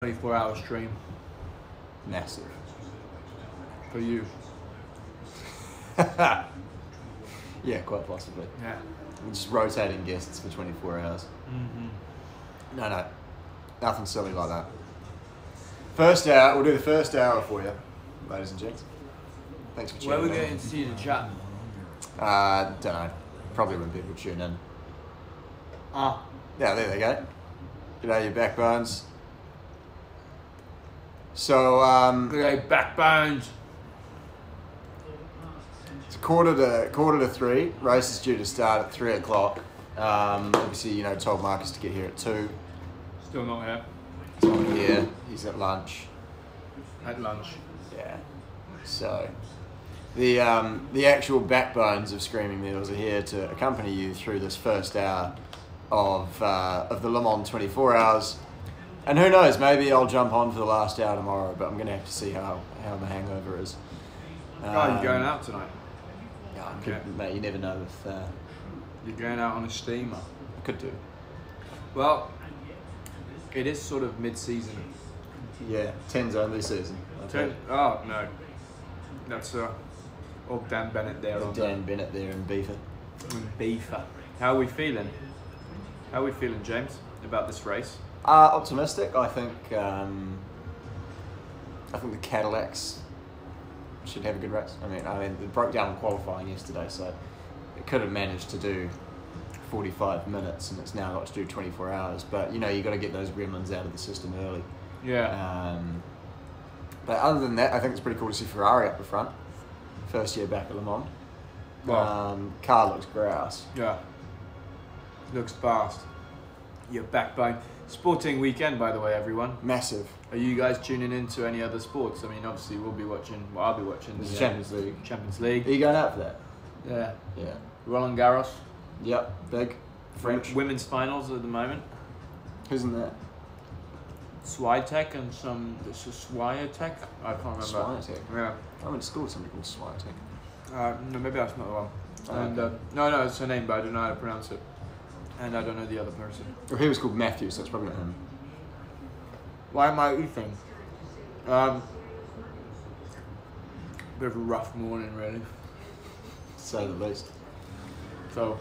24-hour stream Massive. for you. Yeah, quite possibly. Yeah. We're just rotating guests for 24 hours. Mm-hmm. No, nothing silly like that. First hour, we'll do the first hour for you, ladies and gents. Thanks for tuning in. Where are we going to see the chat? Don't know. Probably when people tune in. Ah. Yeah, there they go. G'day, your backbones. So, Okay, backbones. it's quarter to 3. Race is due to start at 3 o'clock. Obviously, you know, told Marcus to get here at 2. Still not here. He's not here. He's at lunch. At lunch. Yeah. So, the actual backbones of Screaming Needles are here to accompany you through this first hour of the Le Mans 24 hours. And who knows, maybe I'll jump on for the last hour tomorrow, but I'm going to have to see how my hangover is. Oh, you're going out tonight? Yeah, Okay. mate, you never know if... You're going out on a steamer? I could do. Well, it is sort of mid-season. Yeah, 10's only season. Oh, no. That's old Dan Bennett there. Dan Bennett there in Beaver. Beefer. How are we feeling? How are we feeling, James, about this race? Optimistic. I think the Cadillacs should have a good race. I mean, it broke down in qualifying yesterday, so it could have managed to do 45 minutes, and it's now got to do 24 hours. But you know, you got to get those gremlins out of the system early. Yeah. But other than that, I think it's pretty cool to see Ferrari up the front. First year back at Le Mans. Well, car looks grouse. yeah. Looks fast. Your backbone. Sporting weekend, by the way, everyone. Massive. Are you guys tuning into any other sports? I mean, obviously, we'll be watching. Well, I'll be watching It's the Champions League. Champions League. Are you going out for that? Yeah. Yeah. Roland Garros. Yep. Big. French. Women's finals at the moment. Who's in that? Swiatek and some Swiatek. I can't remember. Swiatek. Yeah. I went to school with somebody called Swiatek. No, maybe that's not the one. Oh, And okay. no, it's her name, but I don't know how to pronounce it. And I don't know the other person. Well, he was called Matthew, so it's probably not him. Why am I eating? Bit of a rough morning, really. To say the least. So,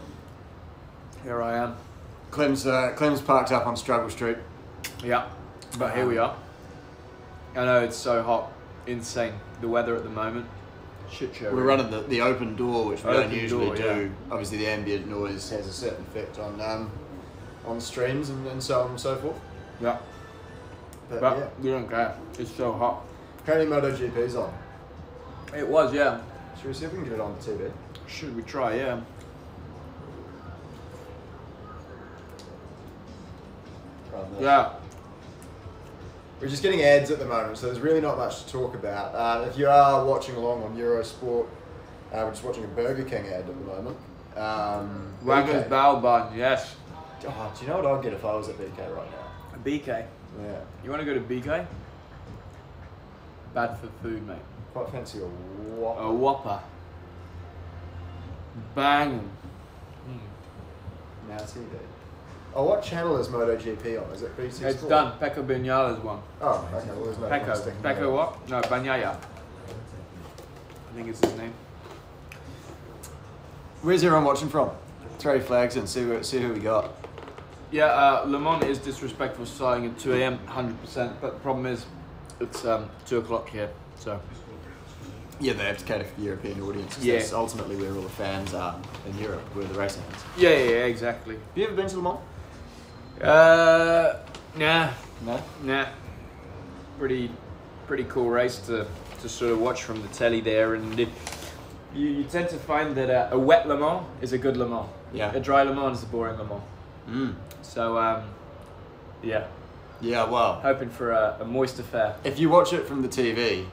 here I am. Clem's parked up on Struggle Street. Yeah, but here we are. I know it's so hot, insane. The weather at the moment, shit show. We're running the open door, which we don't Open usually door, do. yeah. Obviously, the ambient noise has a certain effect on streams and so on and so forth. Yeah, But, but yeah, we don't care. It's so hot. apparently MotoGP's on. It was, yeah. Should we see if we can get it on the TV? Should we try? Yeah. Yeah. We're just getting ads at the moment, so there's really not much to talk about. If you are watching along on Eurosport, we're just watching a Burger King ad at the moment. Wagner's BK. Bao Bun, yes. Oh, do you know what I'd get if I was at BK right now? BK. Yeah. You want to go to BK? Bad for food, mate. Quite fancy a Whopper. A Whopper. Bang. Now TV. Oh, what channel is MotoGP on? Is it BT It's Sport? done. Pecco Bagnaglia's one. Oh, okay. Well, there's no point sticking Pecco that. what? No, Bagnaia. I think it's his name. Where's everyone watching from? Throw your flags and see who we got. Yeah, Le Mans is disrespectful starting at 2 AM, 100%. But the problem is, it's 2 o'clock here, so. Yeah, they have to cater for the European audience. Yeah. That's ultimately where all the fans are in Europe, where the racing is. Yeah, exactly. Have you ever been to Le Mans? Nah. No? Pretty cool race to sort of watch from the telly there, and you tend to find that a wet Le Mans is a good Le Mans. Yeah. A dry Le Mans is a boring Le Mans. Mm. So yeah. Yeah, well, Hoping for a moist affair. if you watch it from the TV,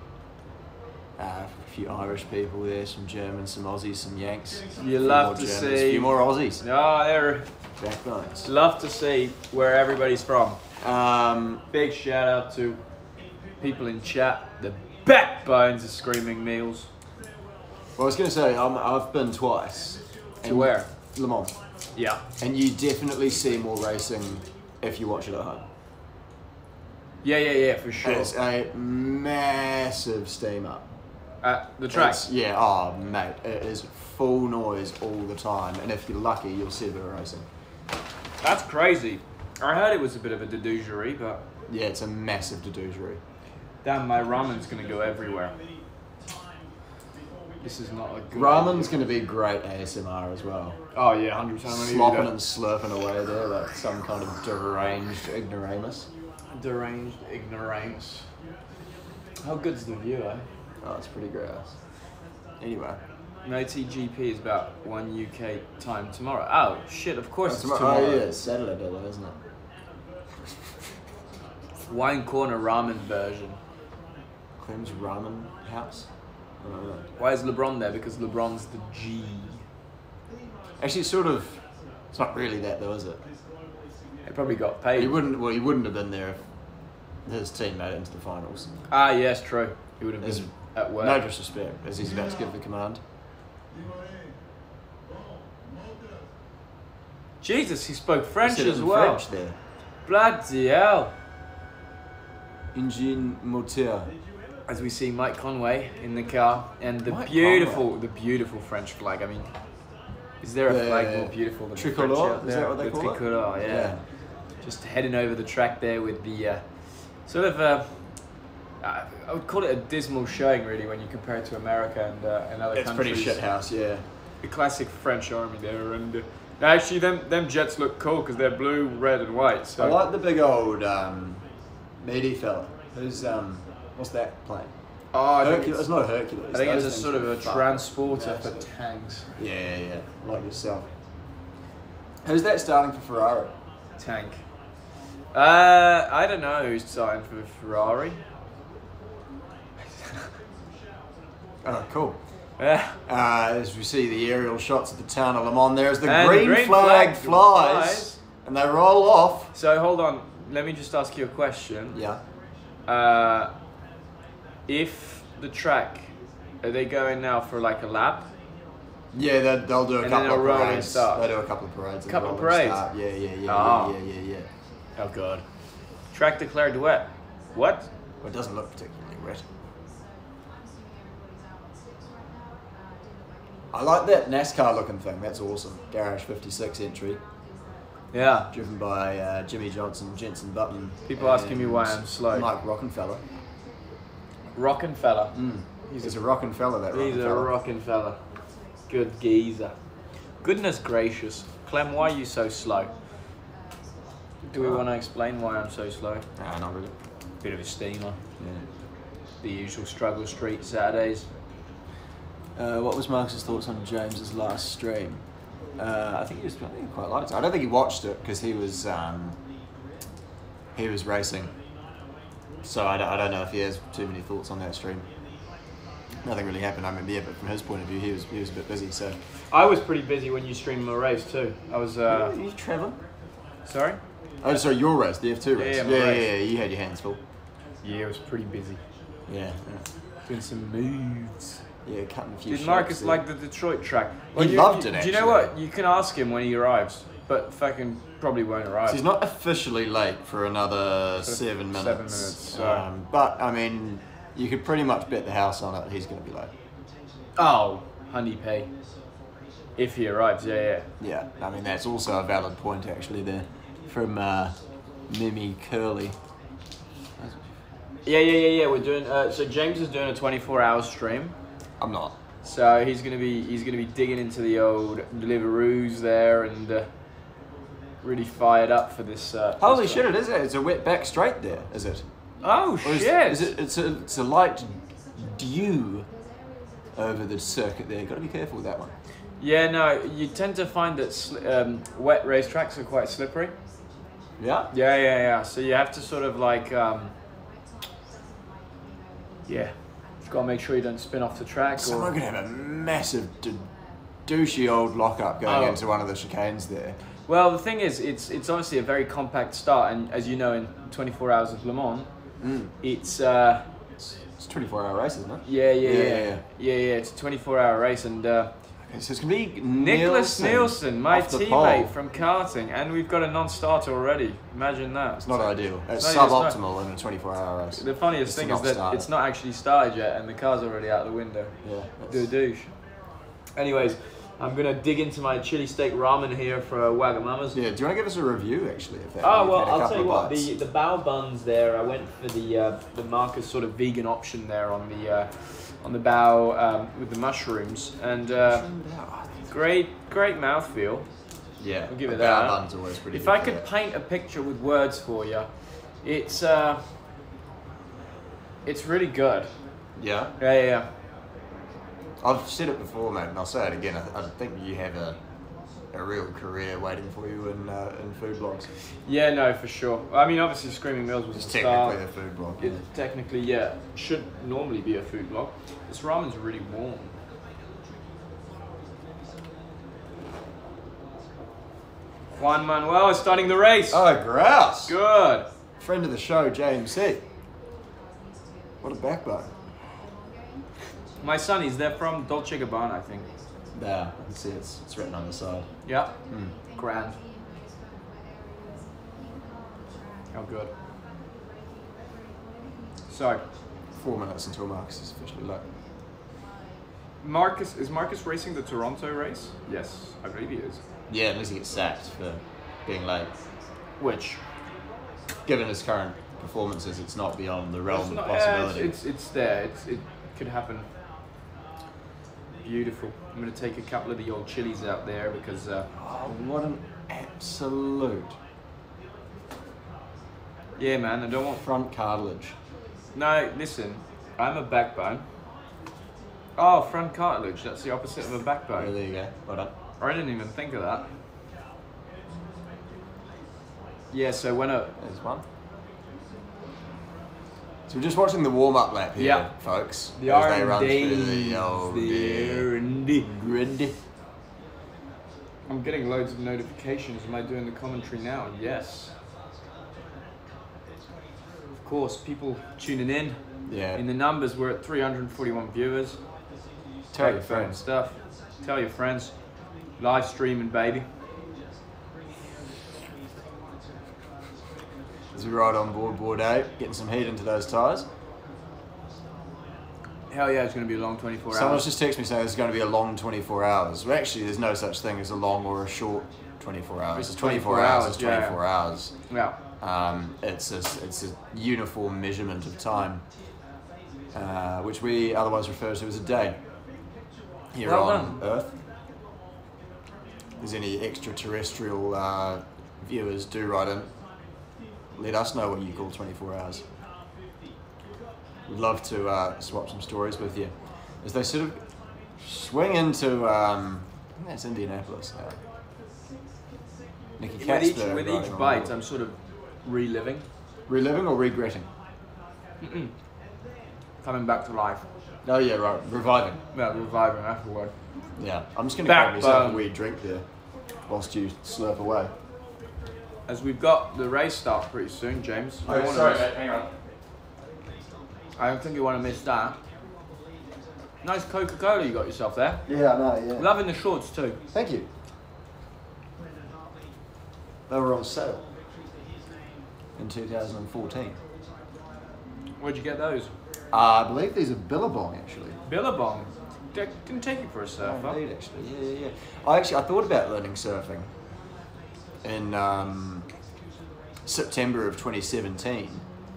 a few Irish people there, some Germans, some Aussies, some Yanks. You a few love more to Germans, see- a few more Aussies. No, they're Backbones. love to see where everybody's from. Um, Big shout out to people in chat. The backbones of Screaming Meals. well, I was going to say, I've been twice. To where? Le Mans. Yeah. And you definitely see more racing if you watch it at home. Yeah, for sure. It's a massive steam up. At the track? Yeah, oh mate, it is full noise all the time, and if you're lucky, you'll see a bit of racing. That's crazy. I heard it was a bit of a dedugery, but... Yeah, it's a massive dedugery. Damn, my ramen's gonna go everywhere. This is not a good Ramen's going to be great ASMR as well. Oh yeah, 100%. Slopping and slurping away there like some kind of deranged ignoramus. Deranged ignoramus. How good's the view, eh? Oh, it's pretty gross. Anyway. MotoGP is about 1 UK time tomorrow. Oh shit, of course it's tomorrow. Oh yeah, it's Saturday though, isn't it? Wine Corner ramen version. Clem's Ramen House? I don't know. Why is LeBron there? Because LeBron's the G. Actually, it's not really that though, is it? He probably got paid. He wouldn't have been there if his team made it into the finals. Ah, yes, true. He would have been at work. No disrespect, as he's about to give the command. Jesus, he spoke French as in well. French there. Bloody hell. Engine moteur. As we see Mike Conway in the car and the Mike beautiful French flag. I mean, is there a flag more beautiful than tricolor? the French out there? Is that what they call it? Tricolor, yeah. Just heading over the track there with the sort of I would call it a dismal showing really when you compare it to America and other It's countries. pretty shit house, yeah. The classic French army there, and actually them jets look cool because they're blue, red, and white. So I like the big old meaty fella. Who's what's that plane? Oh, Hercules. It's not a Hercules. I think it's a Those sort of a things are transporter massive. for tanks. Yeah. Like yourself. Who's that starting for Ferrari? Tank. I don't know who's starting for Ferrari. Oh, cool. Yeah. As we see the aerial shots of the town of Le Mans, there's the And green, the green flag flag flies, and they roll off. So hold on, let me just ask you a question. Yeah. If the track, are they going now for like a lap? Yeah, they'll do a And couple then a of rolling parades. start. They'll do a couple of parades. and a Couple of rolling parades? start. Yeah. Oh god. Track declared wet. What? Well, it doesn't look particularly wet. I like that NASCAR looking thing. That's awesome. Garage 56 entry, Yeah. driven by Jimmy Johnson, Jenson Button. People asking me why I'm slow. Mike Rockenfeller. Rockin' fella. He's a rockin' fella, that He's a Rockenfeller. rockin' fella. Good geezer. Goodness gracious. Clem, why are you so slow? Do we want to explain why I'm so slow? Nah, not really. Bit of a steamer. Yeah. The usual struggle street Saturdays. What was Marcus's thoughts on James's last stream? I think he quite liked it. I don't think he watched it because he was racing. So I don't know if he has too many thoughts on that stream. Nothing really happened. I mean, yeah, but from his point of view, he was a bit busy. So I was pretty busy when you streamed my race too. I was. you travelling? Sorry? Oh, sorry, your race, the F2 race. Yeah, my race. Yeah. You had your hands full. Yeah, I was pretty busy. Yeah. Doing some moves. Yeah, cutting a few. Did shapes Marcus there. like the Detroit track? He loved it, Do you know actually. what? You can ask him when he arrives, but fucking probably won't arrive. So he's not officially late for another 7 minutes. 7 minutes, so. But I mean, you could pretty much bet the house on it. He's going to be late. Oh, honey pay. If he arrives, yeah. Yeah, I mean that's also a valid point actually there from Mimi Curly. Yeah. We're doing. So James is doing a 24-hour stream. I'm not. So he's gonna be digging into the old Deliveroos there and really fired up for this. Holy this shit! It is. It's a wet back straight there. Is it? Oh Or shit! Is it? It's a light dew over the circuit there. Got to be careful with that one. Yeah, no. You tend to find that wet racetracks are quite slippery. Yeah. Yeah. So you have to sort of like, you've got to make sure you don't spin off the track. Someone could have a massive douchey old lockup going Oh. into one of the chicanes there. Well, the thing is, it's obviously a very compact start, and as you know, in 24 hours of Le Mans, it's It's a 24-hour race, isn't it? yeah. It's a 24-hour race, and Okay, so it's going to be Nicholas Nielsen, my off the teammate pole. from karting, and we've got a non-starter already. Imagine that. It's not ideal. It's not- suboptimal in a 24-hour race. The funniest It's thing to is not that start it's it. not actually started yet, and the car's already out the window. Yeah. Do douche. Anyways, I'm gonna dig into my chili steak ramen here for Wagamama's. Yeah, do you want to give us a review, actually, of that? Oh We've well, had a I'll couple tell you of what. bites. The bao buns there, I went for the Marcus sort of vegan option there on the bao with the mushrooms, and great mouthfeel. Yeah, I'll give it a that. bao bun's always pretty If good I for could that. paint a picture with words for you, it's really good. Yeah? Yeah. I've said it before, mate, and I'll say it again. I think you have a real career waiting for you in food blogs. Yeah, no, for sure. I mean, obviously, Screaming Meals was It's the start. technically a food blog. It technically, yeah, should normally be a food blog. This ramen's really warm. Juan Manuel is starting the race. Oh, grouse! Good. Friend of the show, JMC. What a backbone. My sonnies, they're from Dolce & Gabbana, I think. Yeah, I can see it's written on the side. Yeah. Grand. How good. So, 4 minutes until Marcus is officially late. is Marcus racing the Toronto race? Yes, I believe he is. Yeah, unless he gets sacked for being late. Which? Given his current performances, it's not beyond the realm It's of not- possibility. it's there. It could happen. Beautiful. I'm going to take a couple of the old chilies out there because... Oh, what an absolute yeah, man, I don't want... front cartilage. No, listen. I'm a backbone. Oh, front cartilage. That's the opposite of a Oh, backbone. there you go. Well done. I didn't even think of that. Yeah, so when a... There's one. So we're just watching the warm-up lap here, Yeah. folks. The as they run R&D. through the old The R&D. grid. I'm getting loads of notifications. Am I doing the commentary now? Yes. Of course, people tuning in. Yeah. In the numbers, we're at 341 viewers. Tell your Great fun friends. stuff. Tell your friends. Live streaming, baby. As we ride on board 8, getting some heat into those tyres. Hell yeah, it's going to be a long 24 Someone's hours. just texted me saying it's going to be a long 24 hours. Well, actually, there's no such thing as a long or a short 24 hours. It's 24 hours is 24 24 hours. Yeah. It's a uniform measurement of time, which we otherwise refer to as a day here Well on done. Earth. If there's any extraterrestrial viewers, do write in. Let us know what you call 24 hours. We'd love to swap some stories with you. As they sort of swing into, I think that's Indianapolis now. Nicky With Katzberg each riding on bite, board. I'm sort of reliving. Reliving or regretting? Coming back to life. Oh yeah, right. Reviving. Yeah, reviving afterward. Yeah. I'm just going to grab myself a Backbone. wee drink there whilst you slurp away. As we've got the race start pretty soon, James. You don't wanna miss- hang on. I don't think you want to miss that. Nice Coca-Cola you got yourself there. Yeah, I know, yeah. Loving the shorts too. Thank you. They were on sale in 2014. Where'd you get those? I believe these are Billabong, actually. Billabong. Didn't take you for a surfer. Indeed, actually. Yeah. I thought about learning surfing in September of 2017.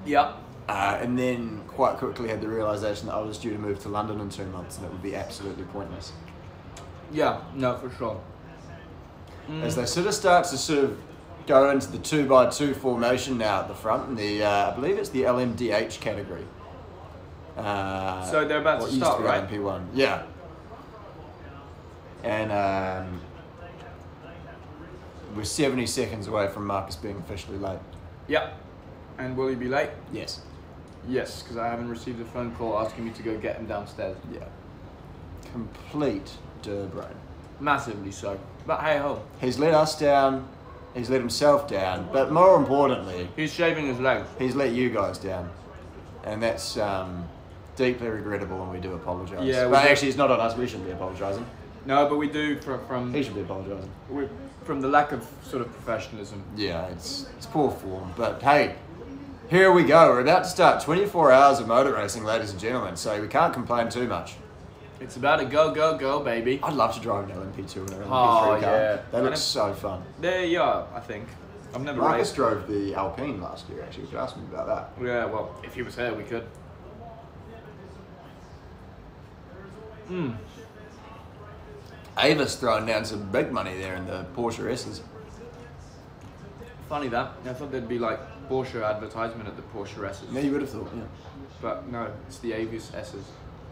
Yep. And then quite quickly had the realisation that I was due to move to London in 2 months and it would be absolutely pointless. Yeah, no, for sure. As they sort of start to sort of go into the 2x2 formation now at the front, in the I believe it's the LMDH category. So they're about to what used start, be right? LMP1. Yeah. And we're 70 seconds away from Marcus being officially late. Yep. And will he be late? Yes. Yes, because I haven't received a phone call asking me to go get him downstairs. Yeah. Complete brain. Massively so. But hey ho. He's let us down, he's let himself down, but more importantly, He's shaving his legs. he's let you guys down. And that's deeply regrettable and we do apologise. Yeah, we but do. actually it's not on us, we shouldn't be apologising. No, but we do from He should be apologising. from the lack of sort of professionalism. Yeah, it's poor form. But hey, here we go. We're about to start 24 hours of motor racing, ladies and gentlemen, so we can't complain too much. It's about to go, baby. I'd love to drive an LMP2 and an LMP3 car. Yeah. They look so fun. There you are, I think. I've never Marcus raced. drove the Alpine last year, actually. You could ask me about that. Yeah, well, if he was here, we could. Avis throwing down some big money there in the Porsche S's. Funny that. I thought there'd be like Porsche advertisement at the Porsche S's. Yeah, you would have thought, yeah. But no, it's the Avis S's.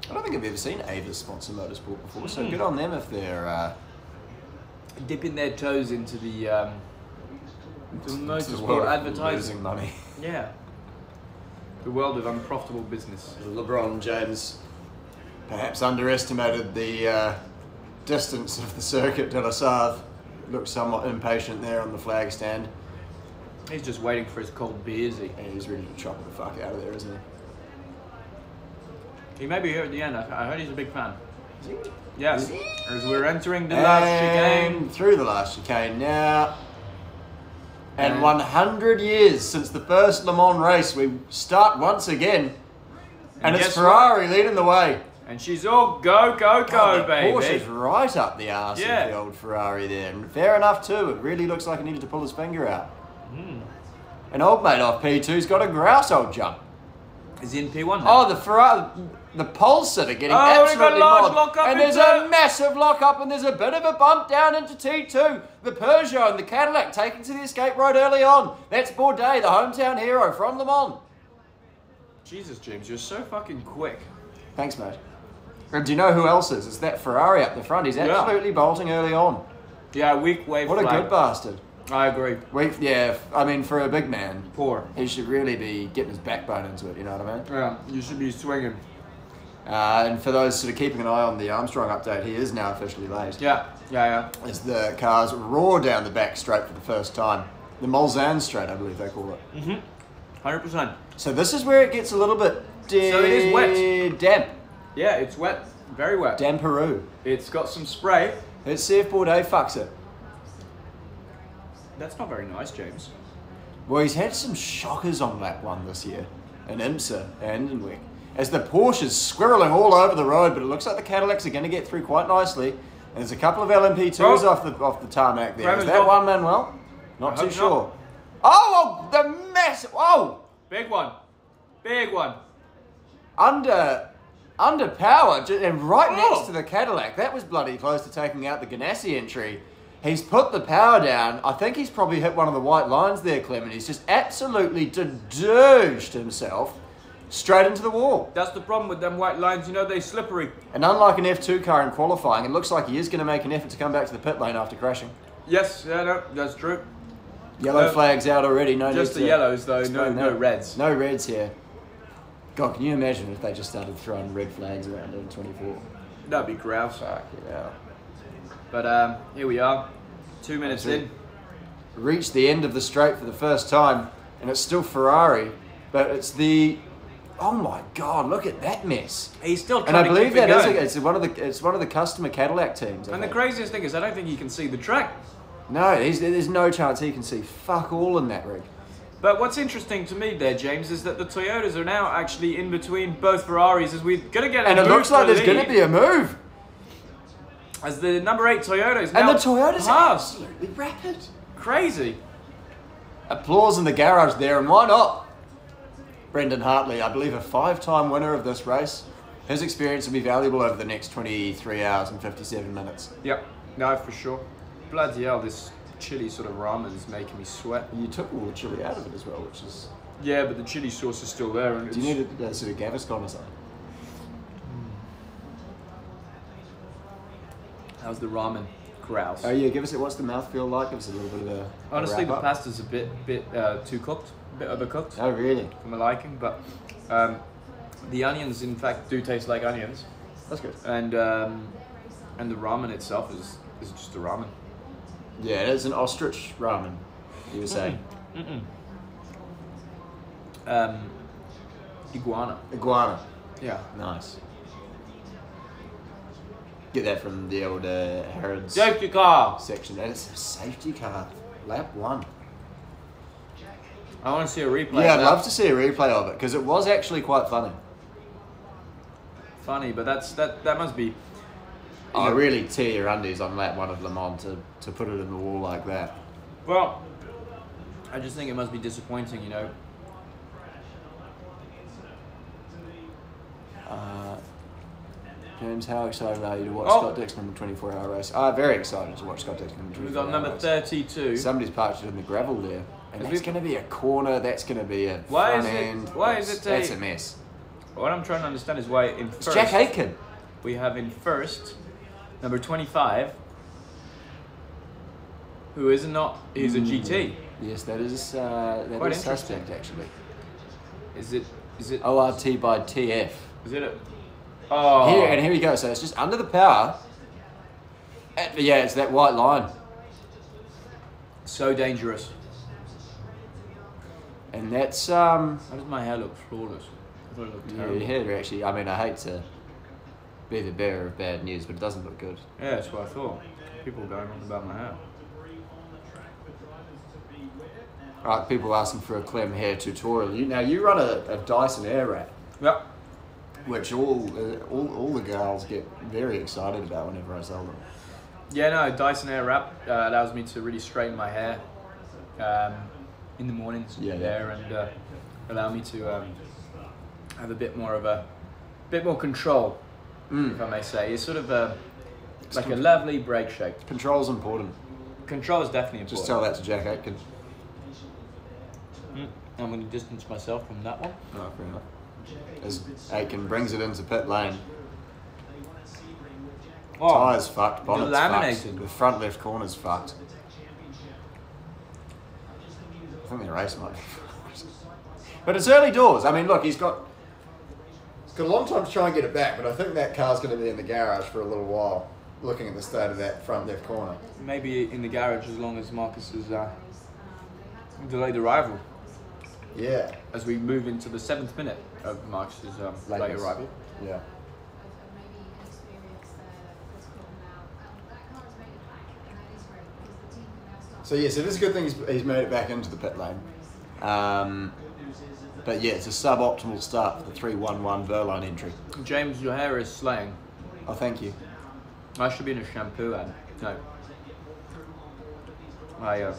I don't think I've ever seen Avis sponsor motorsport before, so good on them if they're... dipping their toes into the motorsport world of advertising. losing money. Yeah. The world of unprofitable business. LeBron James perhaps underestimated the distance of the circuit de la Sarthe. Looked somewhat impatient there on the flag stand. He's just waiting for his cold beer, is he? And he's ready to chop the fuck out of there, isn't he? He may be here at the end. I heard he's a big fan. Yes. Is he? As we're entering the last chicane. And through the last chicane now. And 100 years since the first Le Mans race, we start once again. And it's Ferrari leading the way. And she's all go, baby. Porsche's right up the arse of the old Ferrari there. And fair enough too, it really looks like he needed to pull his finger out. And old mate off P2's got a grouse old jump. Is he in P1 now? Oh, the Ferrari, the pole sitter getting absolutely mauled. And there's a massive lock-up and there's a bit of a bump down into T2. The Peugeot and the Cadillac taking to the escape road early on. That's Bourdais, the hometown hero from Le Mans. Jesus, James, you're so fucking quick. Thanks, mate. And do you know who else is? It's that Ferrari up the front. He's absolutely bolting early on. Yeah, weak wave What flag. a good bastard. I agree. I mean, for a big man, Poor. he should really be getting his backbone into it, you know what I mean? Yeah, you should be swinging. And for those sort of keeping an eye on the Armstrong update, he is now officially late. Yeah. As the cars roar down the back straight for the first time. The Mulsanne straight, I believe they call it. 100%. So this is where it gets a little bit So it is wet. Damp. Yeah, it's wet. Very wet. Damperoo. It's got some spray. Let's see if Bourdais fucks it. That's not very nice, James. Well, he's had some shockers on lap one this year. In IMSA and in Wick. As the Porsche's squirreling all over the road, but it looks like the Cadillacs are going to get through quite nicely. And there's a couple of LMP2s off the tarmac there. Is that one, Manuel? Not too sure. Oh, the mess! Oh! Big one. Big one. Underpowered and right next to the Cadillac. That was bloody close to taking out the Ganassi entry. He's put the power down. I think he's probably hit one of the white lines there, Clem, and he's just absolutely dedooged himself straight into the wall. That's the problem with them white lines. You know, they're slippery. And unlike an F2 car in qualifying, it looks like he is going to make an effort to come back to the pit lane after crashing. Yes, yeah, no, that's true. Yellow flags out already. No just need the to yellows, though. No reds. No reds here. God, can you imagine if they just started throwing red flags around in 24? That'd be grouse. Fuck, yeah. But here we are, 2 minutes in. Reached the end of the straight for the first time, and it's still Ferrari, but it's the... Oh my God! Look at that mess. He's still trying to keep it going. And I believe that it's one of the customer Cadillac teams. And the craziest thing is, I don't think he can see the track. No, there's no chance he can see fuck all in that rig. But what's interesting to me there, James, is that the Toyotas are now actually in between both Ferraris as we're going to get a And it looks like there's going to be a move. As the number 8 Toyota is now And the Toyota's absolutely rapid. Crazy. Applause in the garage there, and why not? Brendan Hartley, I believe a 5-time winner of this race. His experience will be valuable over the next 23 hours and 57 minutes. Yep, no, for sure. Bloody hell, this chili sort of ramen is making me sweat. You took all the chili out of it as well, which is... Yeah, but the chili sauce is still there. And do you need a sort of Gaviscon or something? How's the ramen? Grouse. Oh yeah, what's the mouthfeel like? Give us a little bit of a... Honestly, the pasta's a bit too cooked. A bit overcooked. Oh really? For my liking, but the onions in fact do taste like onions. That's good. And the ramen itself is just a ramen. Yeah, it is an ostrich ramen, you were saying. Iguana. Iguana. Yeah. Nice. Get that from the old Harrods Safety car! section. And it's a safety car. Lap 1. I want to see a replay. Yeah, of I'd that. love to see a replay of it because it was actually quite funny. Funny, but that must be. I really tear your undies on lap 1 of Le Mans to put it in the wall like that. Well, I just think it must be disappointing, you know. James, how excited are you to watch Oh. Scott Dixon in the 24-hour race? Very excited to watch Scott Dixon in the 24-hour We've got number race. 32. Somebody's parked it in the gravel there. And Have that's we- going to be a corner, that's going to be a Why front is it- end. why is it That's a- a mess. What I'm trying to understand is why in It's first Jack Aitken. we have in first number 25, who is not. He's a GT. Yes, that is Quite interesting. suspect actually. Is it? ORT by TF. Is it a? Oh. Here we go. So it's just under the power. Yeah, it's that white line. So dangerous. And that's How does my hair look flawless? I thought it looked yeah, terrible. your hair actually. I mean, I hate to be the bearer of bad news, but it doesn't look good. Yeah, that's what I thought. People going on about my hair. All right, people asking for a Clem hair tutorial. You run a Dyson Airwrap, Yep. which all the girls get very excited about whenever I sell them. Yeah, no, Dyson Airwrap allows me to really straighten my hair in the mornings there and allow me to have a bit more control, if I may say. It's sort of like a lovely break shake. Control's important. Control is definitely important. Just tell that to Jack Aitken. I'm going to distance myself from that one. Oh, fair enough. As Aitken brings it into pit lane. Oh, Tyres fucked, bonnet's laminated. fucked. The front left corner's fucked. I think the race might be fucked. But it's early doors. I mean, look, he's got a long time to try and get it back, but I think that car's going to be in the garage for a little while, looking at the state of that front left corner. Maybe in the garage as long as Marcus is delayed arrival. Yeah. As we move into the 7th minute of Marcus's late Latest. arrival. Yeah. So yes, it is a good thing he's made it back into the pit lane. But yeah, it's a suboptimal start for the 3-1-1 Verline entry. James, your hair is slaying. Oh, thank you. I should be in a shampoo ad. No. I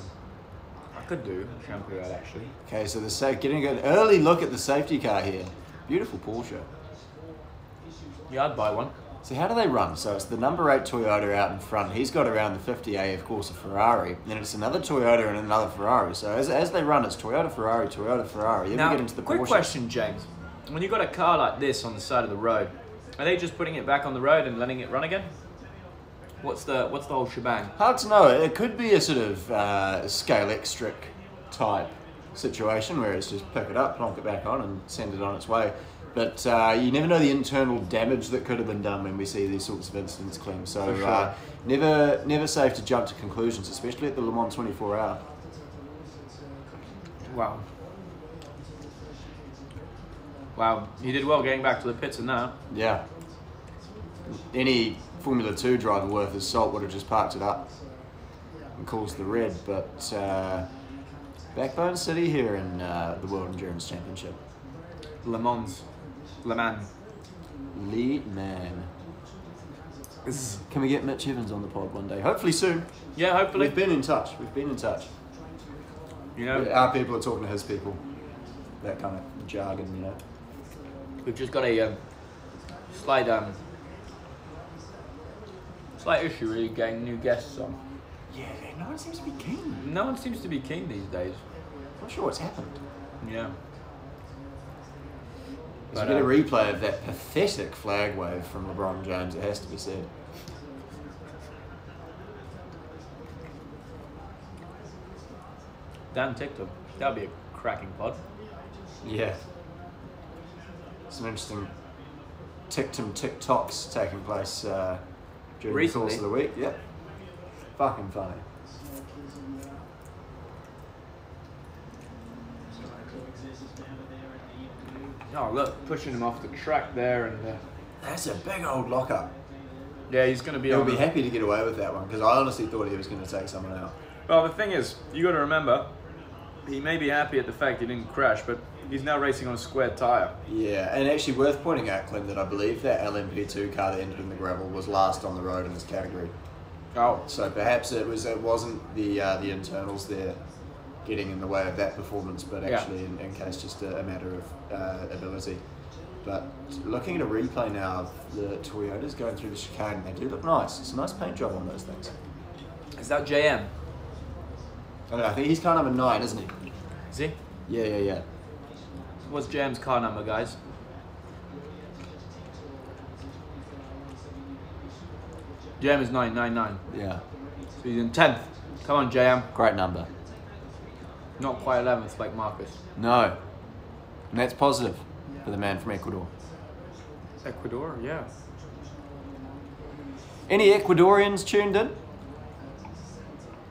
could do a shampoo ad actually. Okay, so getting an early look at the safety car here. Beautiful Porsche. Yeah, I'd buy one. So how do they run? So it's the number 8 Toyota out in front. He's got around the 50A, of course, a Ferrari. Then it's another Toyota and another Ferrari. So as they run, it's Toyota, Ferrari, Toyota, Ferrari. Then we get into the quick Porsche. question, James. When you've got a car like this on the side of the road, are they just putting it back on the road and letting it run again? What's the whole shebang? Hard to know. It could be a sort of scale extric type situation where it's just pick it up, plonk it back on and send it on its way. But you never know the internal damage that could have been done when we see these sorts of incidents, Clem. So For sure. never safe to jump to conclusions, especially at the Le Mans 24-hour. Wow. Wow, he did well getting back to the pits in that. Yeah. Any Formula 2 driver worth his salt would have just parked it up and caused the red. But Backbone City here in the World Endurance Championship. Le Mans. Le Mans. Le Man. Can we get Mitch Evans on the pod one day? Hopefully soon. Yeah, hopefully. We've been in touch. You know, Our people are talking to his people. That kind of jargon, you know. we've just got a slight issue really getting new guests on. Yeah, no one seems to be keen. No one seems to be keen these days. Not sure what's happened. Yeah. Let's get a replay of that pathetic flag wave from LeBron James, it has to be said. Dan TikTok. That'd be a cracking pod. Yeah. Some interesting TikToks taking place during Recently. the course of the week. Yep. Fucking funny. Oh look, pushing him off the track there and That's a big old lockup. Yeah, he's going to be He'll on be happy to get away with that one because I honestly thought he was going to take someone out. Well, the thing is, you got to remember, he may be happy at the fact he didn't crash, but he's now racing on a square tyre. Yeah, and actually worth pointing out, Clem, that I believe that LMP2 car that ended in the gravel was last on the road in this category. Oh. So perhaps it wasn't the internals there getting in the way of that performance, but actually in case just a matter of ability. But looking at a replay now of the Toyotas going through the chicane, they do look nice. It's a nice paint job on those things. Is that JM? I don't know, I think he's car number 9, isn't he? Is he? Yeah. What's JM's car number, guys? JM is 999. Yeah. So he's in 10th. Come on, JM. Great number. Not quite 11th like Marcus. No. And that's positive for the man from Ecuador. Ecuador, yeah. Any Ecuadorians tuned in?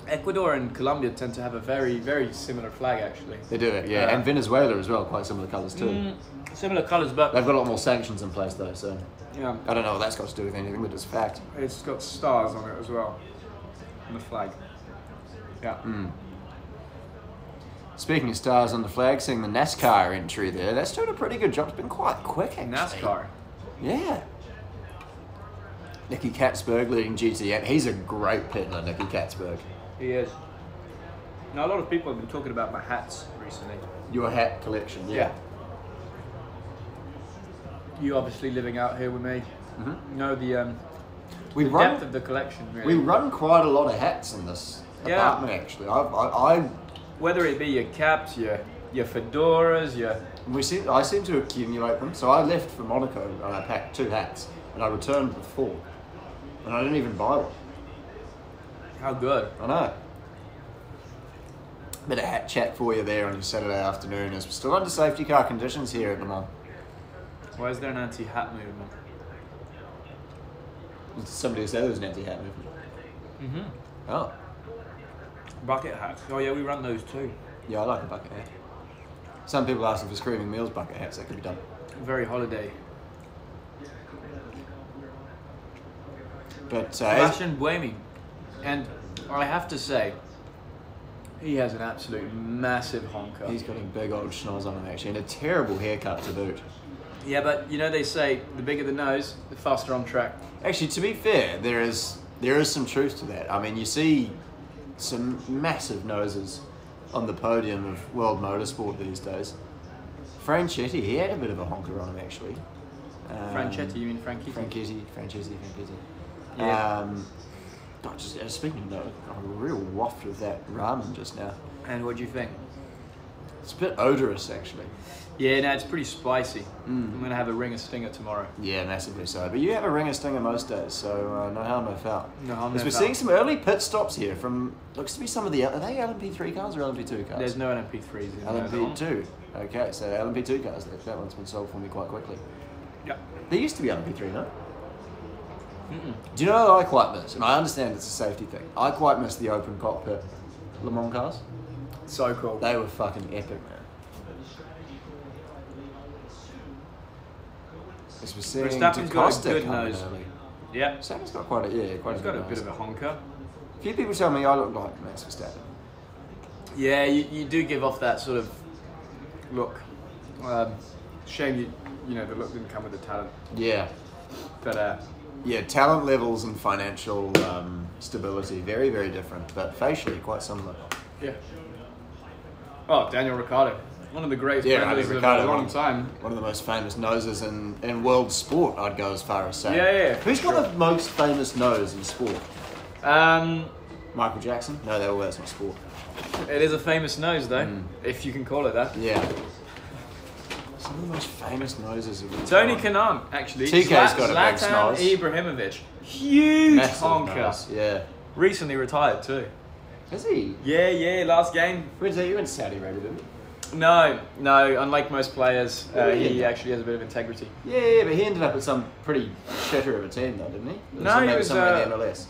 Ecuador and Colombia tend to have a very, very similar flag, actually. They do it, yeah. And Venezuela as well, quite similar colours too. Similar colours, but... They've got a lot more sanctions in place though, so... Yeah. I don't know what that's got to do with anything, but it's a fact. It's got stars on it as well. On the flag. Yeah. Speaking of stars on the flag, seeing the NASCAR entry there, that's doing a pretty good job. It's been quite quick, actually. NASCAR? Yeah. Nicky Katzberg leading GT8. He's a great pittler, Nicky Katzberg. He is. Now, a lot of people have been talking about my hats recently. Your hat collection, yeah. You obviously living out here with me. Know the depth of the collection, really. We run quite a lot of hats in this apartment, actually. I whether it be your caps, your fedoras, I seem to accumulate them. So I left for Monaco and I packed 2 hats, and I returned with 4, and I didn't even buy one. How good. I know. Bit of hat chat for you there on your Saturday afternoon as we're still under safety car conditions here at Le Mans. Why is there an anti-hat movement? Somebody said there was an anti-hat movement. Oh. Bucket hats. Oh yeah, we run those too. Yeah, I like a bucket hat. Some people asking for Screaming Meals bucket hats, that could be done. Very holiday. But Sebastian Buemi. And I have to say, he has an absolute massive honker. He's got a big old schnoz on him actually, and a terrible haircut to boot. Yeah, but you know they say the bigger the nose, the faster on track. Actually, to be fair, there is some truth to that. I mean, you see some massive noses on the podium of world motorsport these days. Franchetti, he had a bit of a honker on him actually. Franchetti, you mean Franchitti? Franchetti. Yeah. Just speaking of that, a real waft of that ramen just now. And what do you think? It's a bit odorous actually. Yeah, no, it's pretty spicy. I'm going to have a ringer stinger tomorrow. Yeah, massively so. But you have a ringer stinger most days, so no harm, no foul. No harm, no As we're foul. seeing some early pit stops here from, looks to be some of the, are they LMP3 cars or LMP2 cars? There's no LMP3s in LMP2. Okay, so LMP2 cars, that one's been sold for me quite quickly. Yeah. There used to be LMP3, no? Do you know what I quite miss? And I understand it's a safety thing. I quite miss the open cockpit Le Mans cars. So cool. They were fucking epic, man. As we're seeing Verstappen's got a good coming nose. early. Yeah. Verstappen's got quite a He's got a bit of a honker. A few people tell me I look like Max Verstappen. Yeah, you do give off that sort of look. Shame you know the look didn't come with the talent. Yeah. But yeah, talent levels and financial stability, very, very different, but facially quite similar. yeah. Oh, Daniel Ricciardo, one of the greatest Daniel of a long time. One of the most famous noses in world sport, I'd go as far as saying. Yeah. Who's got the most famous nose in sport? Michael Jackson? No, that's not sport. It is a famous nose, though, if you can call it that. Yeah. Some of the most famous noses of all Tony time. Kanaan, actually. TK's got a big Zlatan nose. Ibrahimovic, huge Massive honker. nose, yeah. Recently retired too. Is he? Yeah. Last game. Where's that? You went to Saudi Arabia, didn't you? No. Unlike most players, he actually has a bit of integrity. Yeah, but he ended up at some pretty shitter of a team, though, didn't he? No, he was somewhere in the MLS.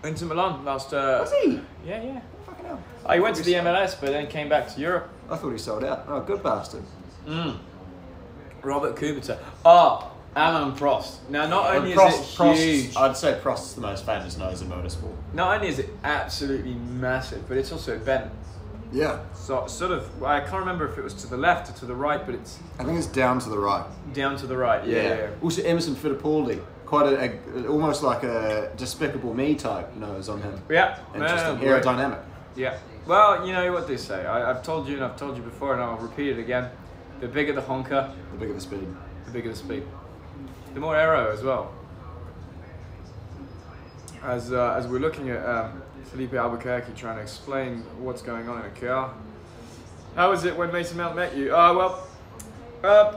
Into Milan last. Was he? Yeah. Fucking hell. He went to the MLS, but then came back to Europe. I thought he sold out. Oh, good bastard. Robert Kubica. Oh, Alain Prost. Now, not only is it huge... I'd say Prost's the most famous nose in motorsport. Not only is it absolutely massive, but it's also bent. Yeah. So, sort of, I can't remember if it was to the left or to the right, but it's... I think it's down to the right. Down to the right, yeah. Also, Emerson Fittipaldi. Quite almost like a Despicable Me type nose on him. Yeah. Interesting. Aerodynamic. Yeah. Well, you know what they say. I've told you and I've told you before, and I'll repeat it again. The bigger the honker, the bigger the speed. The bigger the speed. The more aero as well. As we're looking at Felipe Albuquerque trying to explain what's going on in a car. How was it when Mason Mount met you?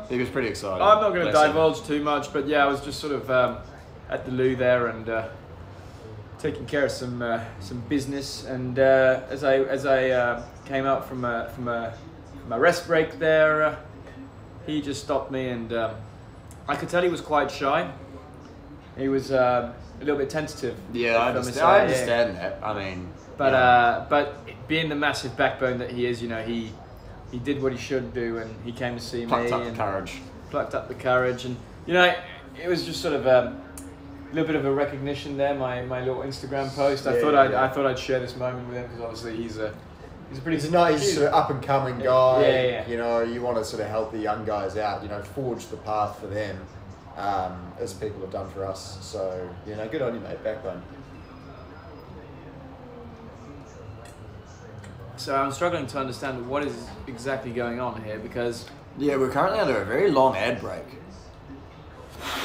He was pretty excited. I'm not going to divulge too much, but yeah, I was just sort of at the loo there and taking care of some business. And as I came out from my rest break there, he just stopped me, and I could tell he was quite shy. He was a little bit tentative. Yeah, I understand that. I mean, but being the massive backbone that he is, you know, he did what he should do, and he came to see me. Plucked up the courage, and you know, it was just sort of a little bit of a recognition there. My little Instagram post. I thought I'd share this moment with him because obviously he's a nice sort of up and coming guy. Yeah. You know, you want to sort of help the young guys out. You know, forge the path for them, as people have done for us. So you know, good on you, mate. Backbone. So I'm struggling to understand what is exactly going on here because... Yeah, we're currently under a very long ad break.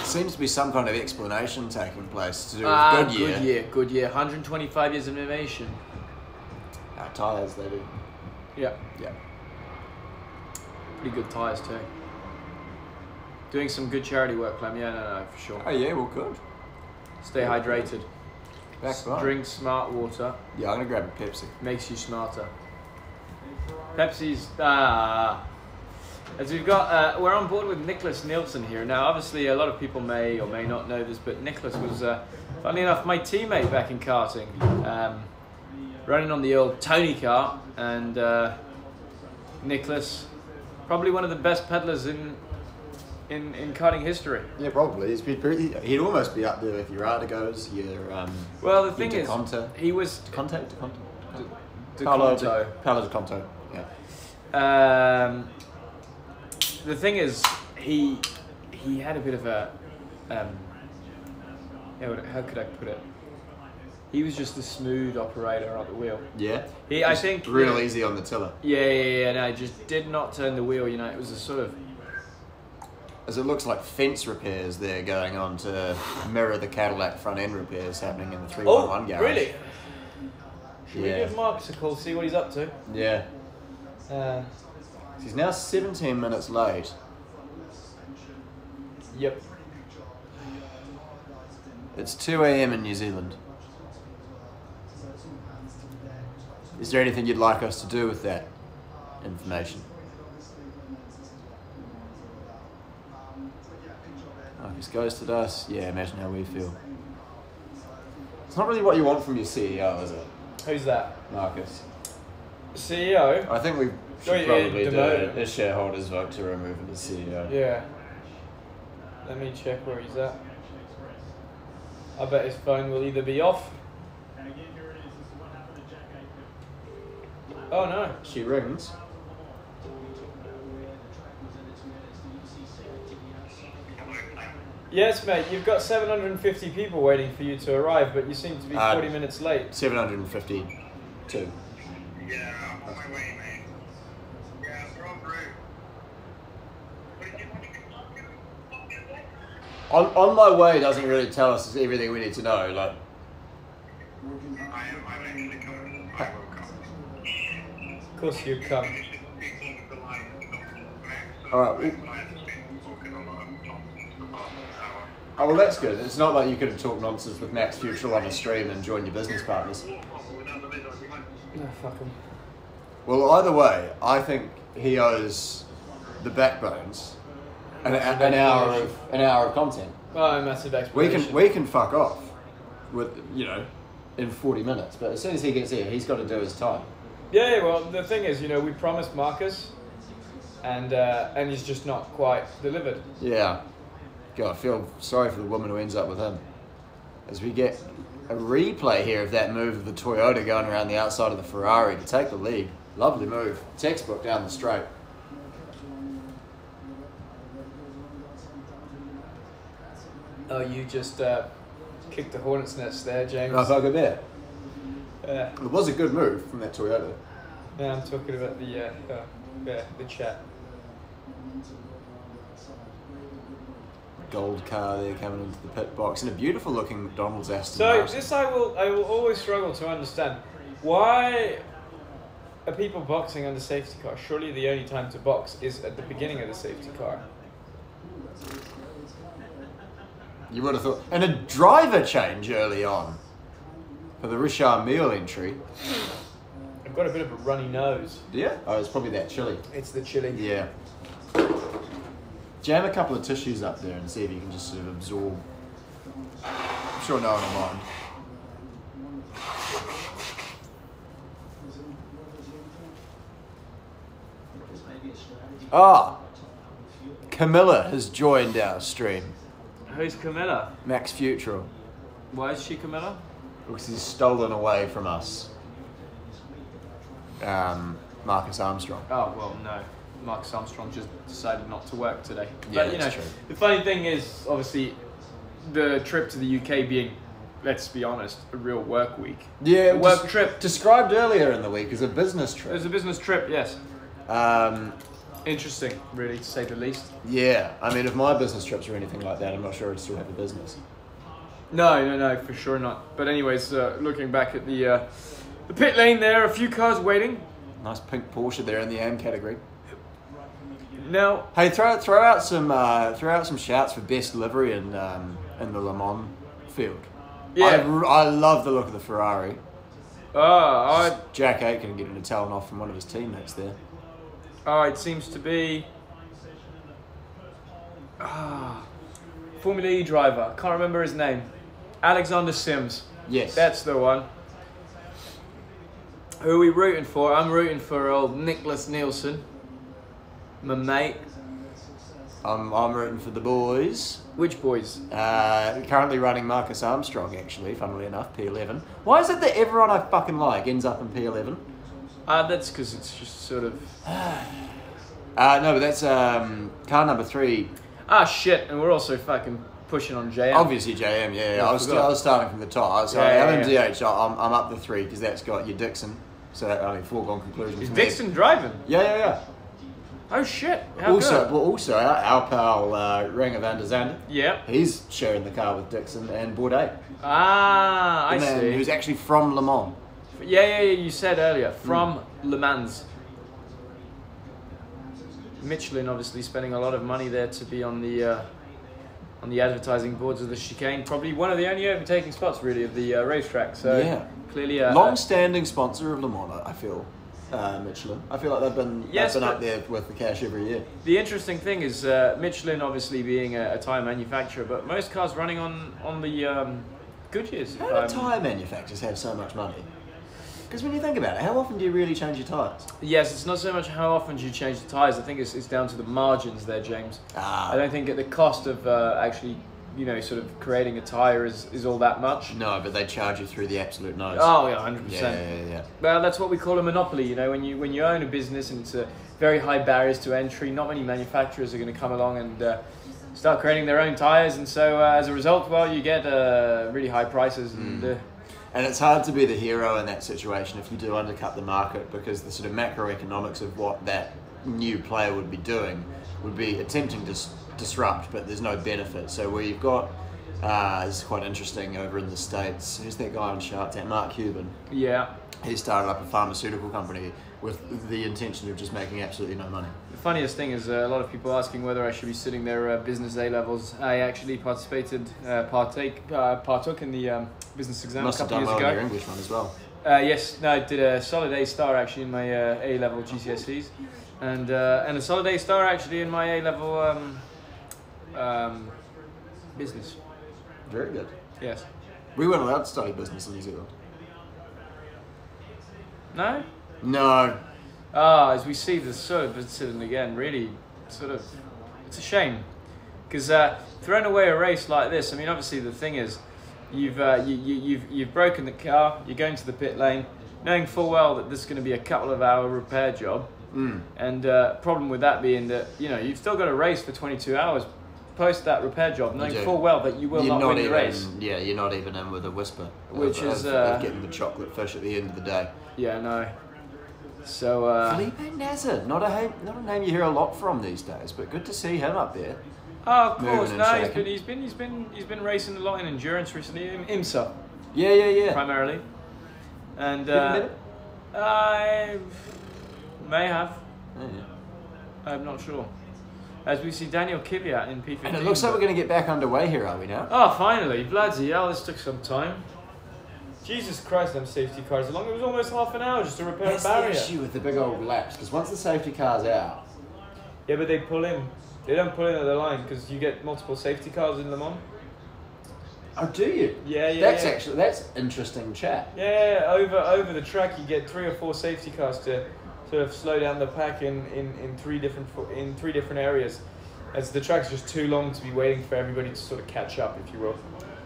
Seems to be some kind of explanation taking place to do with Goodyear. 125 years of innovation. Our tyres, they do. Yeah. Yeah. Pretty good tyres too. Doing some good charity work, Clem. Yeah, no, for sure. Oh yeah, well good. Stay hydrated. Drink smart water. Yeah, I'm going to grab a Pepsi. Makes you smarter. Pepsi's... As we've got... we're on board with Nicholas Nielsen here. Now, obviously, a lot of people may or may not know this, but Nicholas was, funnily enough, my teammate back in karting. Running on the old Tony car. And Nicholas, probably one of the best pedalers in karting history. Yeah, probably. He'd almost be up there with your Artigos, well, the thing is, he was... Paolo De Conto, yeah. The thing is, he had a bit of a... how could I put it? He was just a smooth operator on the wheel. Yeah? I think... Real easy on the tiller. Yeah, no, just did not turn the wheel, you know, it was a sort of... As it looks like fence repairs there going on to mirror the Cadillac front end repairs happening in the 311 garage. Really? Should we give Marcus a call, see what he's up to? Yeah. He's now 17 minutes late. Yep. It's 2 a.m. in New Zealand. Is there anything you'd like us to do with that information? Marcus ghosted us. Yeah, imagine how we feel. It's not really what you want from your CEO, is it? Who's that? Marcus. CEO? I think we should probably do a shareholders vote to remove him as CEO. Yeah. Let me check where he's at. I bet his phone will either be off. Oh no. She rings. Yes, mate, you've got 750 people waiting for you to arrive, but you seem to be 40 minutes late. 752. Yeah, I'm on my way, mate. Yeah, throw through. What did you want to get? On my way doesn't really tell us everything we need to know. Like, I'm actually coming. I will come. Of course you come. Alright. Oh, well, that's good. It's not like you could have talked nonsense with Max Futrell on a stream and joined your business partners. No, fuck him. Well, either way, I think he owes the backbones an hour of content. Oh, massive explanation. We can fuck off with, you know, in 40 minutes, but as soon as he gets here, he's got to do his time. Yeah, well, the thing is, you know, we promised Marcus, and he's just not quite delivered. Yeah. God, I feel sorry for the woman who ends up with him. As we get a replay here of that move of the Toyota going around the outside of the Ferrari to take the lead. Lovely move. Textbook down the straight. Oh, you just kicked the hornet's nest there, James. Nice like a bit. Yeah. It was a good move from that Toyota. Yeah, I'm talking about the chat. Gold car there coming into the pit box and a beautiful looking McDonald's Aston So Martin. this I will always struggle to understand. Why are people boxing under safety car? Surely the only time to box is at the beginning of the safety car. You would have thought. And a driver change early on for the Richard Mille entry. I've got a bit of a runny nose. Do you? Oh, it's probably that chili. It's the chili. Yeah. Jam a couple of tissues up there and see if you can just sort of absorb. I'm sure no one will mind. Ah, Camilla has joined our stream. Who's Camilla? Max Futural. Why is she Camilla? Because he's stolen away from us. Marcus Armstrong. Oh, well, no. Marcus Armstrong just decided not to work today. Yeah, But, you know, that's true. the funny thing is, obviously, the trip to the UK being, let's be honest, a real work week. Yeah, A work trip. Described earlier in the week as a business It trip. was a business trip, yes. Um, Interesting, really, to say the least. yeah, I mean, if my business trips were anything like that, I'm not sure I'd still have a business. No, for sure not. But anyways, looking back at the pit lane there, a few cars waiting. Nice pink Porsche there in the AM category. Now, Hey, throw out some shouts for best livery in the Le Mans field. yeah. I love the look of the Ferrari. Oh, Jack Aitken getting a telling off from one of his teammates there. it seems to be Formula E driver. Can't remember his name. Alexander Sims. Yes, That's the one. Who are we rooting for? I'm rooting for old Nicholas Nielsen, my mate. I'm rooting for the boys. Which boys? Currently running Marcus Armstrong, actually, funnily enough, P11. Why is it that everyone I fucking like ends up in P11? That's because it's just sort of... No, but that's car number 3. Shit, and we're also fucking pushing on JM. Obviously JM, yeah. Yeah, I was starting from the top. So Yeah, LMDH, I'm up the 3 because that's got your Dixon. So I mean, foregone conclusion. Is for me. Dixon driving? Yeah. Oh shit, how good. Also, our pal Ranger van der Zande. Yeah. He's sharing the car with Dixon and Bourdais. I The man see. who's actually from Le Mans. Yeah, you said earlier, from Le Mans. Michelin obviously spending a lot of money there to be on the advertising boards of the chicane. Probably one of the only overtaking spots really of the racetrack. So Yeah. clearly Long-standing sponsor of Le Mans, I feel. Michelin. I feel like they've been Yes, up but- there with the cash every year. the interesting thing is Michelin obviously being a tyre manufacturer, but most cars running on the Goodyears. How do tyre manufacturers have so much money? Because when you think about it, how often do you really change your tyres? Yes, it's not so much how often do you change the tyres. I think it's down to the margins there, James. I don't think at the cost of actually, sort of creating a tyre is all that much. No, but they charge you through the absolute nose. Oh yeah, 100%. Yeah. Well, that's what we call a monopoly. When you own a business and it's a very high barriers to entry, not many manufacturers are going to come along and start creating their own tyres, and so as a result, well, you get really high prices and. And it's hard to be the hero in that situation if you do undercut the market, because the sort of macroeconomics of what that new player would be doing would be attempting to disrupt, but there's no benefit. So where you've got, this is quite interesting over in the States, who's that guy on Shark Tank? Mark Cuban. Yeah. He started up a pharmaceutical company with the intention of just making absolutely no money. The funniest thing is a lot of people asking whether I should be sitting their business A levels. I actually partook in the business exam Must a have couple done years well ago. in your English one as well. Yes, no, I did a solid A star actually in my A level GCSEs, and a solid A star actually in my A level business. Very good. Yes. We weren't allowed to study business in New Zealand. No. No. As we see this sort of incident again, really, sort of, it's a shame. Because throwing away a race like this, I mean, obviously the thing is, you've broken the car, you're going to the pit lane, knowing full well that this is going to be a couple of hour repair job. And problem with that being that, you know, you've still got to race for 22 hours post that repair job, knowing full well that you will not win the race. Yeah, you're not even in with a whisper. Which of is getting the chocolate fish at the end of the day. Yeah, no. So Felipe Nasr, not a name you hear a lot from these days, but good to see him up there. Oh, of course. Moving No, and he's been racing a lot in endurance recently. IMSA Yeah. primarily, and Have you met him? I may have. Oh, yeah. I'm not sure. As we see Daniel Kvyat in P15. And it looks like we're going to get back underway here, are we now? Oh, finally! Bloody hell! This took some time. Jesus Christ, them safety cars. It was almost half an hour just to repair That's a barrier. the issue with the big old laps, because once the safety car's out... Yeah, but they pull in. They don't pull in at the line because you get multiple safety cars in Le Mans. Oh, do you? Yeah. That's interesting chat. Yeah, over the track you get 3 or 4 safety cars to sort of slow down the pack in three different areas, as the track's just too long to be waiting for everybody to sort of catch up, if you will.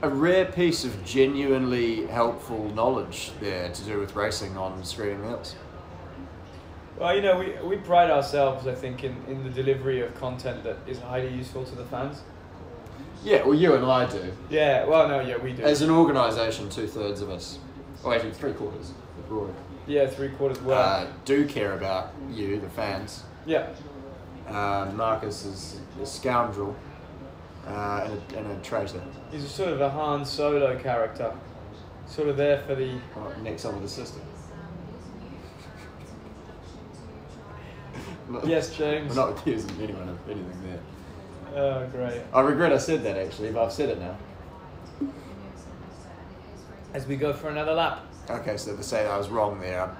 A rare piece of genuinely helpful knowledge there to do with racing on Screaming Hills. Well, you know, we pride ourselves, I think, in the delivery of content that is highly useful to the fans. Yeah, well, you and I do. Yeah, well, no, yeah, we do. As an organisation, 2/3 of us, or actually 3/4, the Roy, yeah, 3/4 well. do care about you, the fans. Yeah. Marcus is a scoundrel and a traitor. He's a sort of a Han Solo character. Sort of there for the... Next on with the system. Yes, James. We're not accusing anyone of anything there. Oh, great. I regret I said that actually, but I've said it now. As we go for another lap. Okay, so to say that I was wrong there,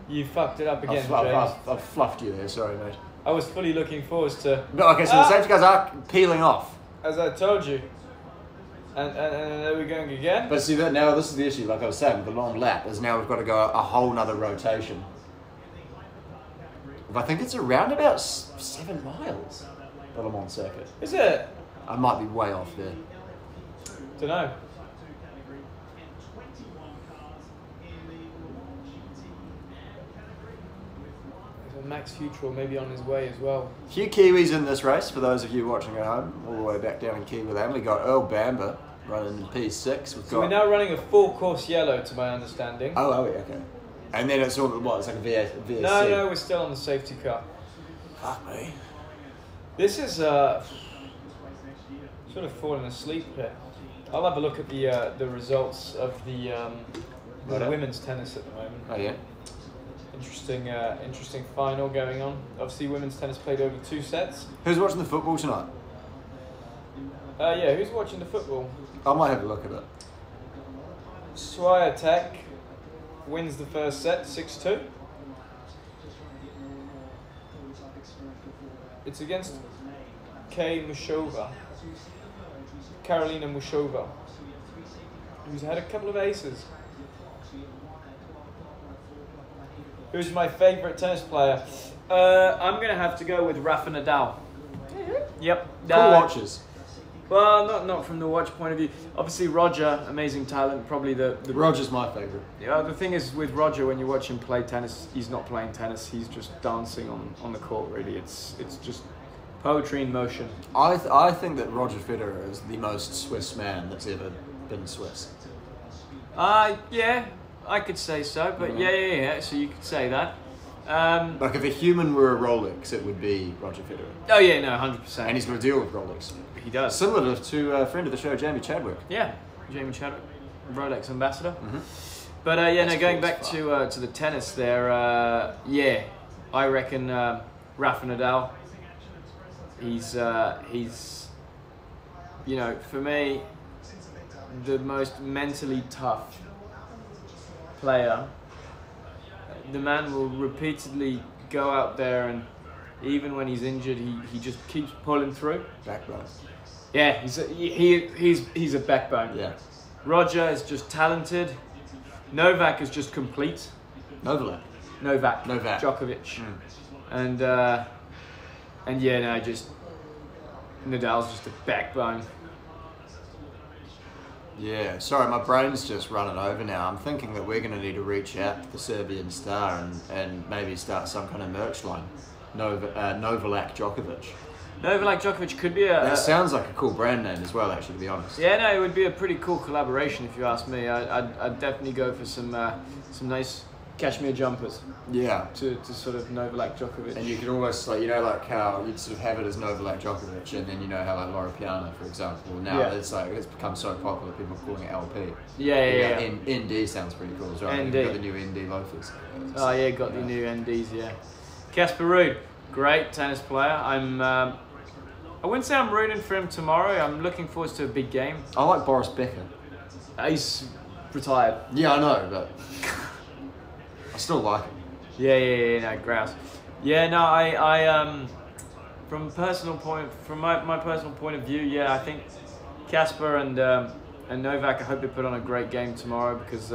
You fucked it up again, James. I've fluffed you there, sorry mate. I was fully looking forward to... No, okay, so the safety cars are peeling off. As I told you. And there we're going again. But see, that now this is the issue, like I was saying, with the long lap, is now we've got to go a whole nother rotation. I think it's around about 7 miles, the Le Mans circuit. Is it? I might be way off there. Don't know. Max Futrell maybe on his way as well. A few Kiwis in this race, for those of you watching at home, all the way back down in Kiwi Land. We got Earl Bamber running in P6. So we're now running a full course yellow, to my understanding. Oh, are we? Okay. And then it's all, what, it's like a VSC? No, we're still on the safety car. Fuck me. This is sort of falling asleep here. I'll have a look at the results of the women's tennis at the moment. Oh, yeah? Interesting final going on. Obviously, women's tennis played over 2 sets. Who's watching the football tonight? Yeah, who's watching the football? I might have a look at it. Swiatek wins the first set, 6-2. It's against Karolina Mushova, who's had a couple of aces. Who's my favourite tennis player? I'm going to have to go with Rafa Nadal. Yep. Cool watches. Well, not from the watch point of view. Obviously, Roger, amazing talent, probably the Roger's my favourite. Yeah, the thing is with Roger, when you watch him play tennis, he's not playing tennis. He's just dancing on the court. Really, it's just poetry in motion. I think that Roger Federer is the most Swiss man that's ever been Swiss. Yeah, I could say so. But yeah. So you could say that. Like if a human were a Rolex, it would be Roger Federer. Oh yeah, no, 100%. And he's got a deal with Rolex. He does. Similar to a friend of the show, Jamie Chadwick. Yeah, Jamie Chadwick, Rolex ambassador. Mm-hmm. But going back to the tennis there, I reckon Rafa Nadal. He's for me the most mentally tough player. The man will repeatedly go out there, and even when he's injured, he just keeps pulling through. Backbone. Yeah, he's a backbone. Yeah. Roger is just talented. Novak is just complete. Novak. Djokovic. And Nadal's just a backbone. Yeah, sorry, my brain's just running over now. I'm thinking that we're going to need to reach out to the Serbian star and maybe start some kind of merch line. Novak Djokovic. Novak Djokovic could be That sounds like a cool brand name as well, actually, to be honest. Yeah, no, it would be a pretty cool collaboration if you ask me. I'd definitely go for some nice cashmere jumpers. Yeah. To sort of Novak Djokovic. And you could almost, like, you know, like how you'd sort of have it as Novak Djokovic, and then you know how, like, Laura Piana, for example, now it's like, it's become so popular, people are calling it LP. Yeah. ND sounds pretty cool as well. ND. You've got the new ND loafers. Oh, yeah, got the new NDs, yeah. Casper Ruud, great tennis player. I wouldn't say I'm rooting for him tomorrow. I'm looking forward to a big game. I like Boris Becker. He's retired. Yeah, I know, but I still like him. Yeah, no, grouse. Yeah, no, I from my personal point of view, yeah, I think Casper and Novak, I hope they put on a great game tomorrow because,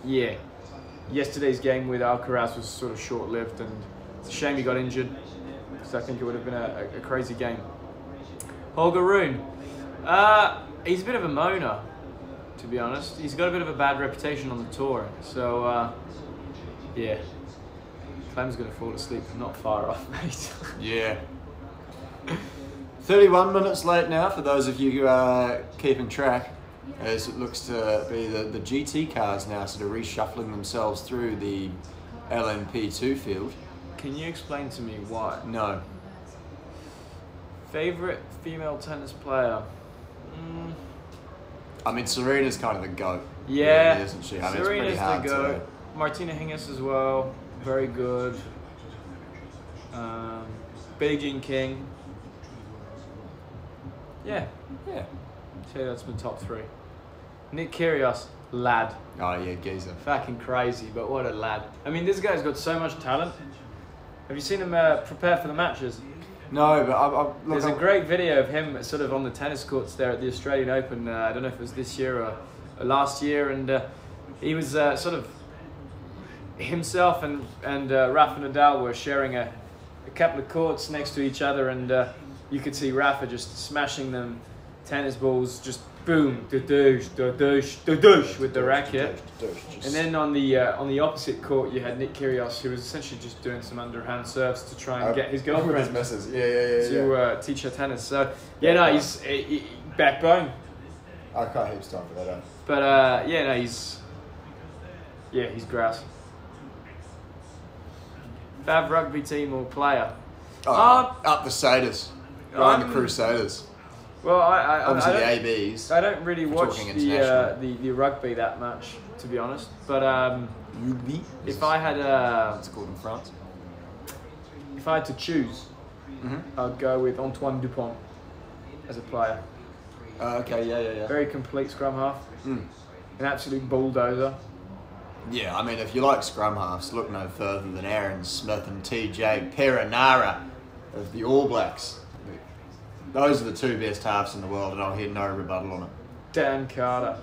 yeah, yesterday's game with Alcaraz was sort of short-lived and it's a shame he got injured because I think it would have been a crazy game. Holger Rune, he's a bit of a moaner, to be honest. He's got a bit of a bad reputation on the tour, so yeah. Clem's going to fall asleep not far off, mate. Yeah. 31 minutes late now for those of you who are keeping track, as it looks to be the GT cars now sort of reshuffling themselves through the LMP2 field. Can you explain to me why? No. Favorite female tennis player? I mean, Serena's kind of the GOAT. Yeah, really, isn't she? I mean, Serena's it's pretty hard the GOAT. Martina Hingis as well, very good. Beijing King. Yeah. So that's my top three. Nick Kyrgios, lad. Oh yeah, geezer. Fucking crazy, but what a lad. I mean, this guy's got so much talent. Have you seen him prepare for the matches? No, but There's a great video of him sort of on the tennis courts there at the Australian Open. I don't know if it was this year or last year, and he was sort of himself and Rafa Nadal were sharing a couple of courts next to each other, and you could see Rafa just smashing them tennis balls, just boom, da-douche, da-douche, da-douche with the racket. And then on the opposite court, you had Nick Kyrgios, who was essentially just doing some underhand serves to try and get his girlfriend his missus. To teach her tennis. So yeah, no, he's backbone. I can't heaps time for that. But yeah, no, he's grass. Fav rugby team or player? Up the Satyrs. Going the Crusaders. Well, obviously the ABs. I don't really watch the rugby that much, to be honest. But rugby. If I had it's called in France. If I had to choose, I'd go with Antoine Dupont as a player. Okay, yeah. Very complete scrum half. An absolute bulldozer. Yeah, I mean, if you like scrum halves, look no further than Aaron Smith and TJ Perenara of the All Blacks. Those are the two best halves in the world, and I'll hear no rebuttal on it. Dan Carter.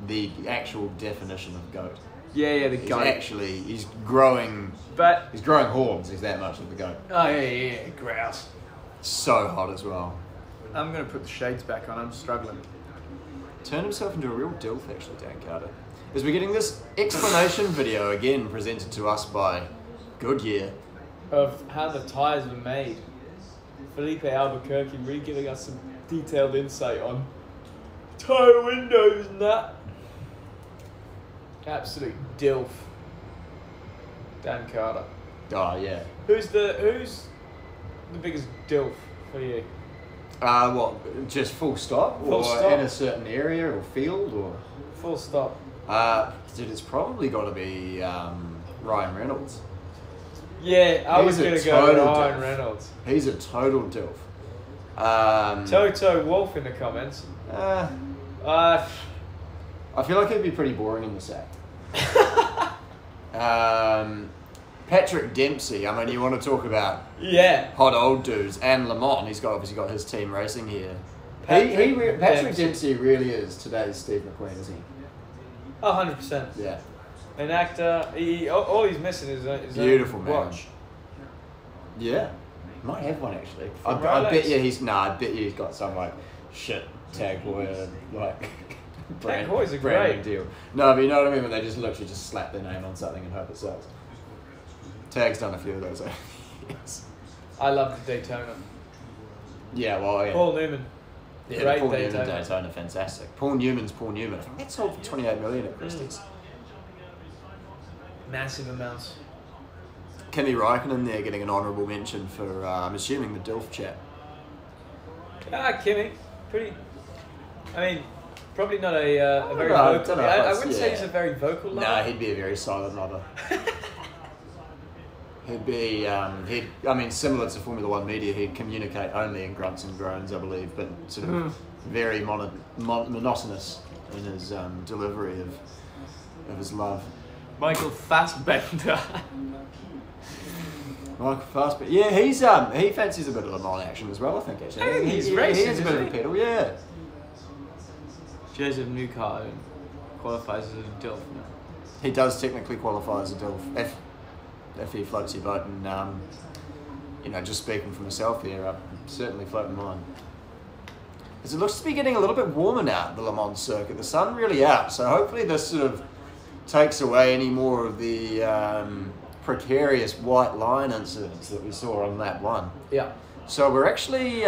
The actual definition of GOAT. Yeah, the GOAT. He's growing. But he's growing horns. He's that much of the GOAT. Oh yeah, grouse. So hot as well. I'm gonna put the shades back on. I'm struggling. Turned himself into a real dilf, actually, Dan Carter. As we're getting this explanation video again presented to us by Goodyear of how the tyres were made. Felipe Albuquerque really giving us some detailed insight on tyre windows and that. Absolute dilf. Dan Carter. Oh yeah. Who's the biggest dilf for you? What? Just full stop? Full or stop. In a certain area or field or? Full stop. Dude, it's probably got to be Ryan Reynolds. Yeah, I was going to go with Ryan dilf. Reynolds. He's a total dilf. Toto Wolf in the comments. I feel like it'd be pretty boring in the sack. Patrick Dempsey, I mean, you want to talk about hot old dudes, and Lamont, he's obviously got his team racing here. Patrick Dempsey really is today's Steve McQueen, isn't he? 100%. Yeah. An actor, all he's missing is beautiful own man. watch. Yeah. Might have one actually. From I bet Rolex? you I bet you he's got some like shit Tag Heuer like Tag Heuer's a branding great deal. No, but you know what I mean. When they just literally just slap their name on something and hope it sells. Tag's done a few of those. Yes. I love the Daytona. Yeah, well, yeah. Paul Newman. Yeah, Great Paul Daytona. Newman Daytona, fantastic. Paul Newman's Paul Newman. I think that sold for 28 million at Christie's. Massive amounts. Kimi Räikkönen there getting an honourable mention for, I'm assuming, the DILF chat. Kimi, pretty. I mean, probably not a very I vocal. don't know if I that's- wouldn't say yeah. he's a very vocal No, lover. he'd be a very silent lover. He'd be, similar to Formula One media, he'd communicate only in grunts and groans, I believe, but sort of very monotonous in his delivery of his love. Michael Fassbender. Michael Fassbender, yeah, he fancies a bit of Le Mans action as well, I think, actually. I think he's he racing, has a bit of a isn't he? pedal, yeah. Joseph Newcart qualifies as a DILF now. He does technically qualify as a DILF if he floats your boat, and just speaking for myself here, I'm certainly floating mine. As it looks to be getting a little bit warmer now at the Le Mans circuit, the sun really out, so hopefully this sort of takes away any more of the precarious white line incidents that we saw on lap 1. Yeah. So we're actually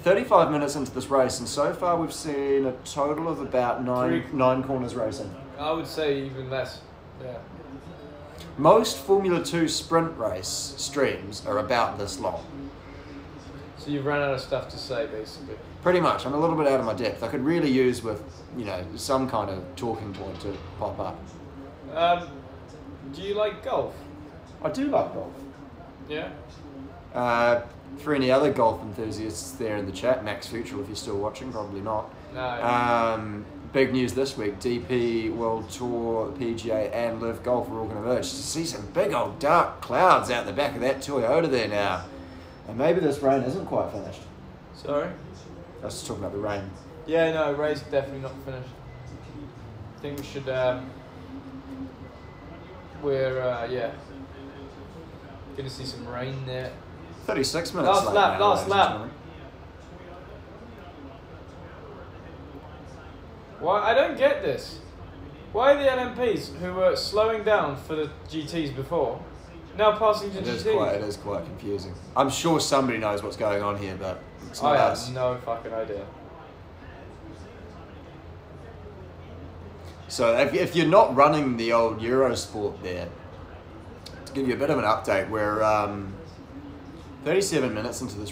35 minutes into this race, and so far we've seen a total of about nine corners racing. I would say even less. Yeah. Most Formula 2 sprint race streams are about this long. So you've run out of stuff to say, basically. Pretty much. I'm a little bit out of my depth. I could really use with, some kind of talking point to pop up. Do you like golf? I do like golf. Yeah. For any other golf enthusiasts there in the chat, Max Futrell, if you're still watching, probably not. No. Big news this week, DP, World Tour, PGA and Live Golf are all going to merge. To see some big old dark clouds out the back of that Toyota there now. And maybe this rain isn't quite finished. Sorry? I was just talking about the rain. Yeah, no, Ray's definitely not finished. I think we should, we're going to see some rain there. 36 minutes Last late lap, now, last ladies and lap. gentlemen. Why? I don't get this. Why are the LMPs, who were slowing down for the GTs before, now passing to It GTs? is quite confusing. I'm sure somebody knows what's going on here, but it's not I us. have no fucking idea. So if you're not running the old Eurosport there, to give you a bit of an update, we're 37 minutes into this.